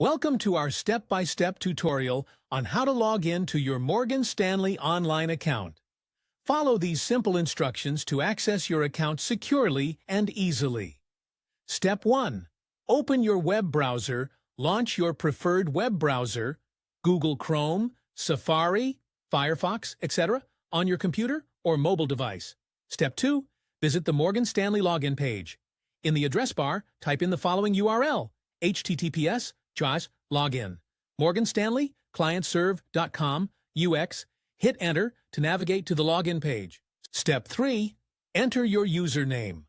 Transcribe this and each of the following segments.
Welcome to our step-by-step tutorial on how to log in to your Morgan Stanley online account. Follow these simple instructions to access your account securely and easily. Step 1. Open your web browser, launch your preferred web browser, Google Chrome, Safari, Firefox, etc., on your computer or mobile device. Step 2. Visit the Morgan Stanley login page. In the address bar, type in the following URL, https://login. Morgan Stanley, clientserve.com, UX. Hit Enter to navigate to the login page. Step 3. Enter your username.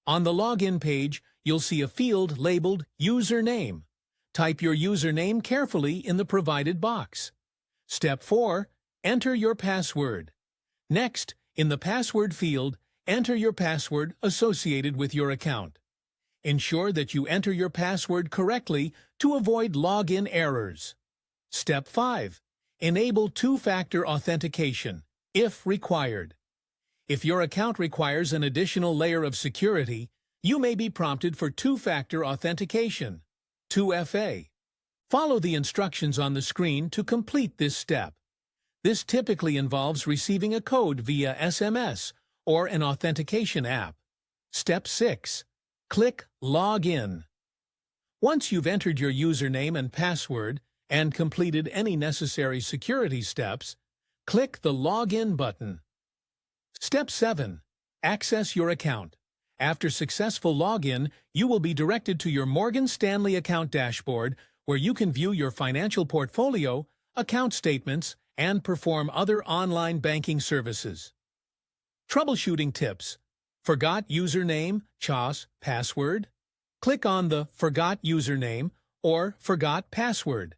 On the login page, you'll see a field labeled Username. Type your username carefully in the provided box. Step 4. Enter your password. Next, in the password field, enter your password associated with your account. Ensure that you enter your password correctly to avoid login errors. Step 5. Enable two-factor authentication, if required. If your account requires an additional layer of security, you may be prompted for two-factor authentication, 2FA. Follow the instructions on the screen to complete this step. This typically involves receiving a code via SMS or an authentication app. Step 6. Click Login. Once you've entered your username and password and completed any necessary security steps, click the Login button. Step 7. Access your account. After successful login, you will be directed to your Morgan Stanley account dashboard where you can view your financial portfolio, account statements, and perform other online banking services. Troubleshooting tips. Forgot username, password? Click on the Forgot Username or Forgot Password.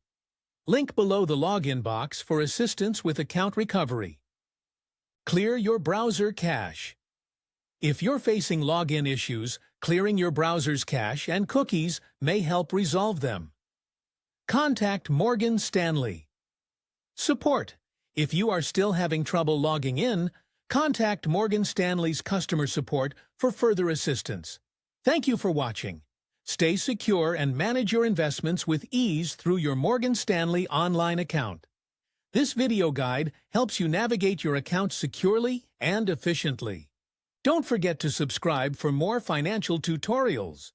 Link below the login box for assistance with account recovery. Clear your browser cache. If you're facing login issues, clearing your browser's cache and cookies may help resolve them. Contact Morgan Stanley. Support. If you are still having trouble logging in, contact Morgan Stanley's customer support for further assistance. Thank you for watching. Stay secure and manage your investments with ease through your Morgan Stanley online account. This video guide helps you navigate your account securely and efficiently. Don't forget to subscribe for more financial tutorials.